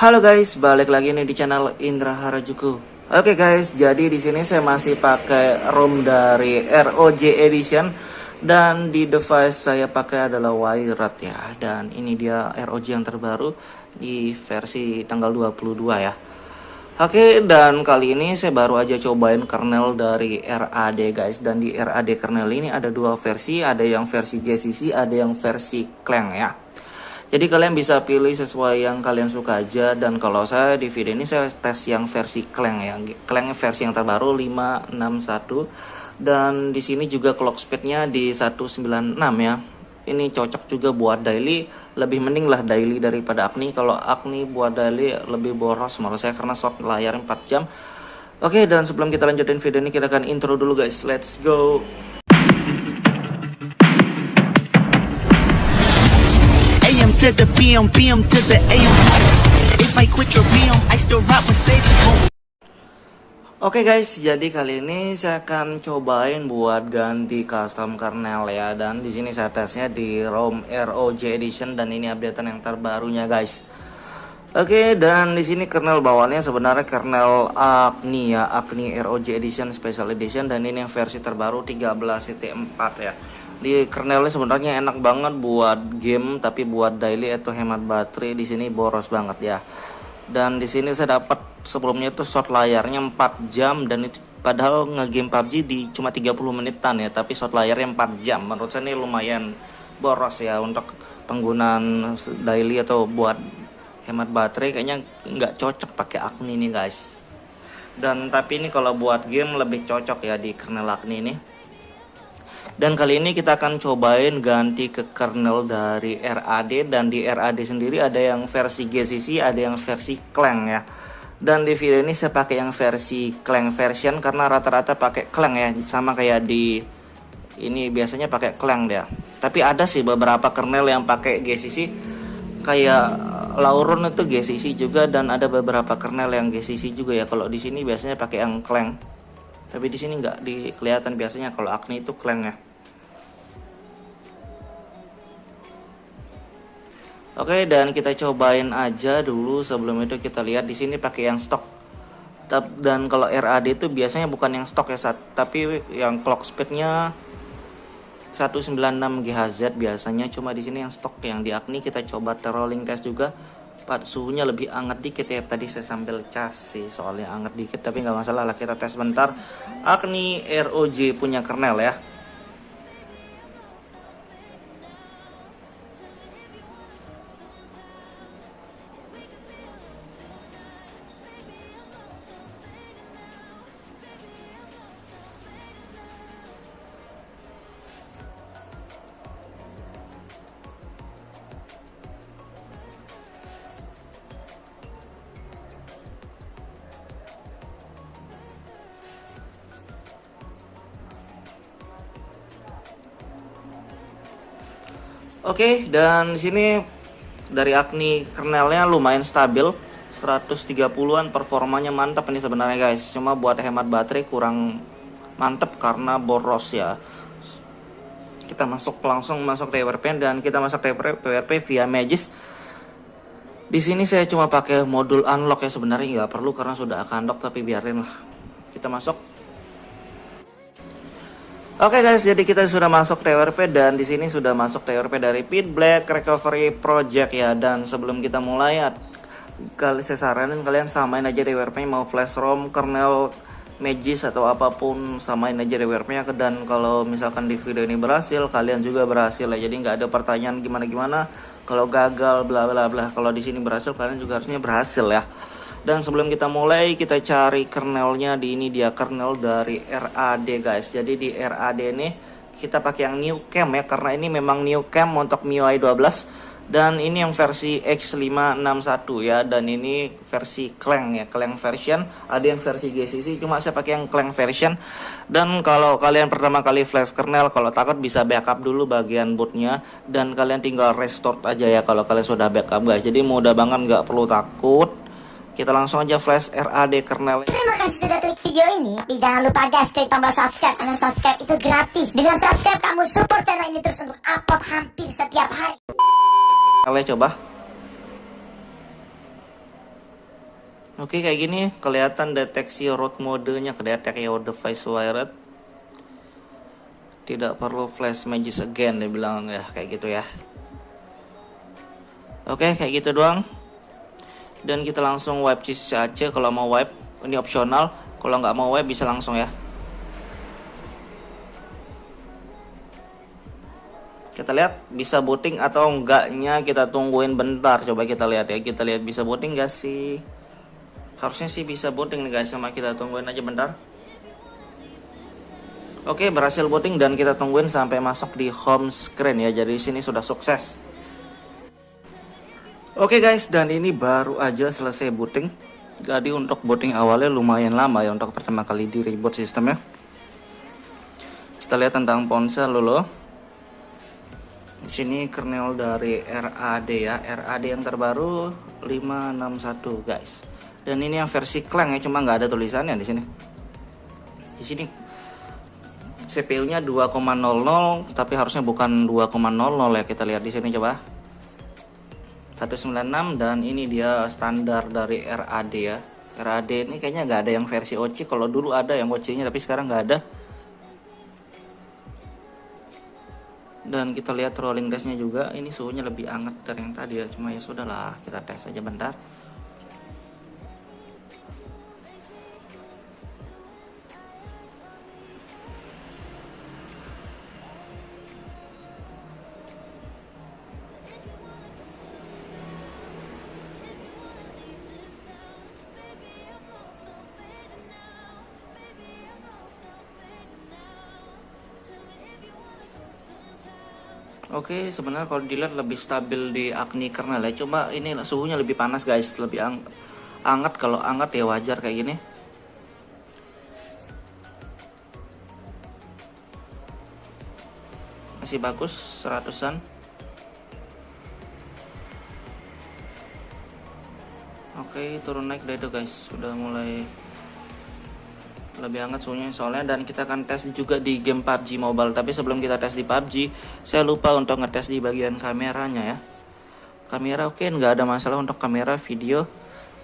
Halo guys, balik lagi nih di channel Indra Harajuku. Oke guys, jadi di sini saya masih pakai ROM dari ROG Edition dan di device saya pakai adalah Wired ya. Dan ini dia ROG yang terbaru di versi tanggal 22 ya. Oke, dan kali ini saya baru aja cobain kernel dari RAD guys. Dan di RAD kernel ini ada dua versi, ada yang versi GCC, ada yang versi Clang ya. Jadi kalian bisa pilih sesuai yang kalian suka aja. Dan kalau saya di video ini saya tes yang versi Clang ya. Clang versi yang terbaru 561. Dan di sini juga clock speednya di 196 ya. Ini cocok juga buat daily. Lebih mending lah daily daripada Agni. Kalau Agni buat daily lebih boros menurut saya karena short layar 4 jam. Oke, dan sebelum kita lanjutin video ini kita akan intro dulu guys. Let's go. To the PM to the AM. If I quit your PM, I still rap with safe home. Oke guys, jadi kali ini saya akan cobain buat ganti custom kernel ya. Dan di sini saya tesnya di ROM ROG Edition dan ini updatean yang terbarunya guys. Oke, dan di sini kernel bawaannya sebenarnya kernel Agni ya, Agni ROG Edition Special Edition dan ini yang versi terbaru 13.4 ya. Di kernelnya sebenarnya enak banget buat game, tapi buat daily atau hemat baterai di sini boros banget ya. Dan di sini saya dapat sebelumnya itu short layarnya 4 jam dan itu padahal ngegame PUBG di cuma 30 menitan ya, tapi short layarnya 4 jam. Menurut saya ini lumayan boros ya untuk penggunaan daily atau buat hemat baterai, kayaknya nggak cocok pakai Agni ini guys. Dan tapi ini kalau buat game lebih cocok ya di kernel Agni ini. Dan kali ini kita akan cobain ganti ke kernel dari RAD. Dan di RAD sendiri ada yang versi GCC, ada yang versi Clang ya. Dan di video ini saya pakai yang versi Clang version karena rata-rata pakai Clang ya, sama kayak di ini biasanya pakai Clang dia. Tapi ada sih beberapa kernel yang pakai GCC, kayak Lauron itu GCC juga, dan ada beberapa kernel yang GCC juga ya. Kalau di sini biasanya pakai yang Clang. Tapi di sini nggak kelihatan, biasanya kalau Agni itu Clang ya. Oke, dan kita cobain aja dulu. Sebelum itu kita lihat di sini pakai yang stok. Dan kalau RAD itu biasanya bukan yang stok ya, tapi yang clock speednya 196 GHz biasanya. Cuma di sini yang stok. Yang di Agni kita coba rolling test juga. Suhunya lebih hangat dikit ya. Tadi saya sambil cas sih soalnya hangat dikit, tapi nggak masalah lah, kita tes bentar. Agni ROG punya kernel ya. Oke, dan di sini dari Agni kernelnya lumayan stabil, 130-an, performanya mantap ini sebenarnya guys. Cuma buat hemat baterai kurang mantap karena boros ya. Kita langsung masuk TWRP dan kita masuk TWRP via Magis. Di sini saya cuma pakai modul unlock ya, sebenarnya nggak perlu karena sudah akan unlock, tapi biarin lah. Kita masuk. Oke guys, jadi kita sudah masuk TWRP dan di sini sudah masuk TWRP dari Pit Black Recovery Project ya. Dan sebelum kita mulai, saya saranin kalian samain aja TWRP-nya, mau flash ROM, kernel, Magis atau apapun, samain aja TWRP-nya. Dan kalau misalkan di video ini berhasil, kalian juga berhasil ya. Jadi nggak ada pertanyaan gimana-gimana. Kalau gagal bla bla bla. Kalau di sini berhasil, kalian juga harusnya berhasil ya. Dan sebelum kita mulai, kita cari kernelnya. Di ini dia kernel dari RAD guys. Jadi di RAD ini kita pakai yang new cam ya, karena ini memang new cam untuk MIUI 12. Dan ini yang versi X561 ya. Dan ini versi Clang ya, Clang version. Ada yang versi GCC, cuma saya pakai yang Clang version. Dan kalau kalian pertama kali flash kernel, kalau takut bisa backup dulu bagian bootnya. Dan kalian tinggal restore aja ya kalau kalian sudah backup guys. Jadi mudah banget, nggak perlu takut. Kita langsung aja flash RAD kernel. Terima kasih sudah klik video ini. Tapi jangan lupa guys, klik tombol subscribe. Karena subscribe itu gratis. Dengan subscribe kamu support channel ini terus untuk upload hampir setiap hari. Kalian coba. Oke, kayak gini kelihatan deteksi root modenya, kedetek your device wired. Tidak perlu flash magic again, dia bilang ya, kayak gitu ya. Oke, kayak gitu doang. Dan kita langsung wipe CC aja kalau mau wipe. Ini opsional, kalau nggak mau wipe bisa langsung ya. Kita lihat bisa booting atau enggaknya, kita tungguin bentar. Coba kita lihat ya, kita lihat bisa booting gak sih. Harusnya sih bisa booting nih guys, sama kita tungguin aja bentar. Oke, berhasil booting dan kita tungguin sampai masuk di home screen ya. Jadi sini sudah sukses. Oke guys, dan ini baru aja selesai booting. Jadi untuk booting awalnya lumayan lama ya untuk pertama kali di reboot sistemnya. Kita lihat tentang ponsel dulu. Di sini kernel dari RAD ya, RAD yang terbaru 561 guys. Dan ini yang versi Clang ya, cuma nggak ada tulisannya di sini. Di sini CPU-nya 2,00 tapi harusnya bukan 2,00 ya. Kita lihat di sini coba. 196 dan ini dia standar dari RAD ya. RAD ini kayaknya nggak ada yang versi OC. Kalau dulu ada yang OC-nya tapi sekarang nggak ada. Dan kita lihat rolling testnya juga, ini suhunya lebih hangat dari yang tadi ya, cuma ya sudahlah, kita tes aja bentar. Oke, sebenarnya kalau dilihat lebih stabil di Agni kernel ya. Cuma ini suhunya lebih panas guys, lebih hangat. Kalau hangat ya wajar kayak gini. Masih bagus, 100-an. Oke, turun naik deh itu guys. Sudah mulai lebih hangat suhunya soalnya. Dan kita akan tes juga di game PUBG Mobile. Tapi sebelum kita tes di PUBG, saya lupa untuk ngetes di bagian kameranya ya. Kamera oke, nggak ada masalah untuk kamera, video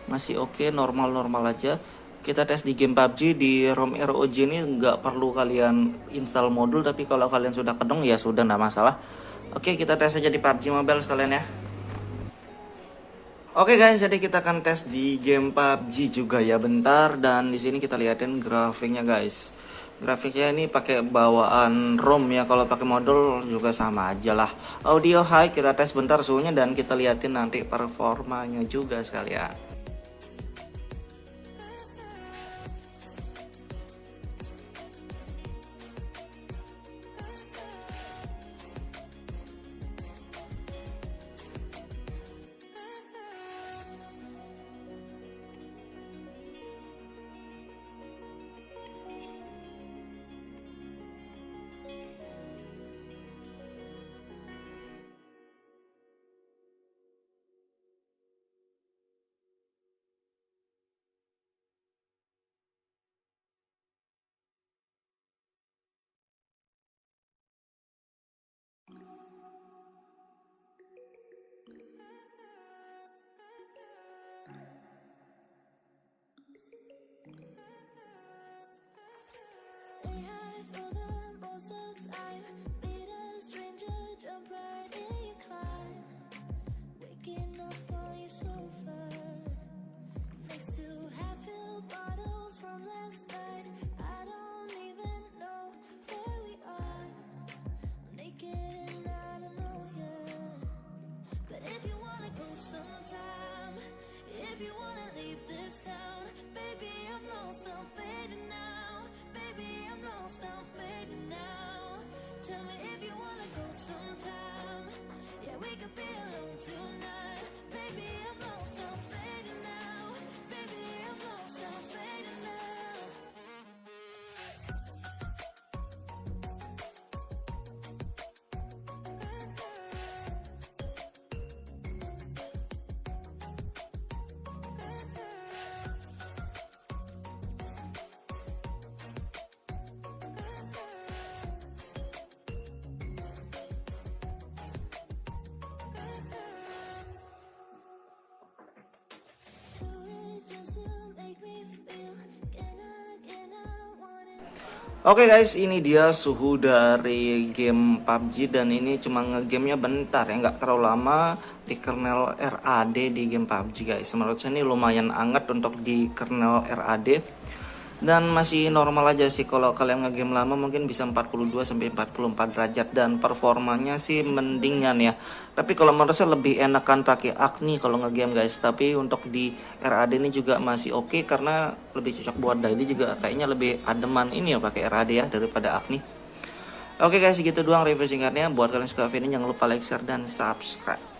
masih oke, normal-normal aja. Kita tes di game PUBG di ROM ROG ini nggak perlu kalian install modul, tapi kalau kalian sudah kedong ya sudah, nggak masalah. Oke, kita tes aja di PUBG Mobile sekalian ya. Oke guys, jadi kita akan tes di game PUBG juga ya bentar. Dan di sini kita liatin grafiknya guys. Grafiknya ini pakai bawaan ROM ya, kalau pakai modul juga sama aja lah. Audio high, kita tes bentar suhunya dan kita liatin nanti performanya juga sekalian. Oke guys, ini dia suhu dari game PUBG dan ini cuma ngegamenya bentar ya, nggak terlalu lama di kernel RAD di game PUBG guys. Menurut saya ini lumayan hangat untuk di kernel RAD dan masih normal aja sih. Kalau kalian ngegame lama mungkin bisa 42 sampai 44 derajat dan performanya sih mendingan ya. Tapi kalau menurut saya lebih enakan pakai Agni kalau ngegame guys. Tapi untuk di RAD ini juga masih oke karena lebih cocok buat daily, juga kayaknya lebih ademan ini ya pakai RAD ya daripada Agni. Oke guys, gitu doang review singkatnya. Buat kalian suka video ini jangan lupa like, share dan subscribe.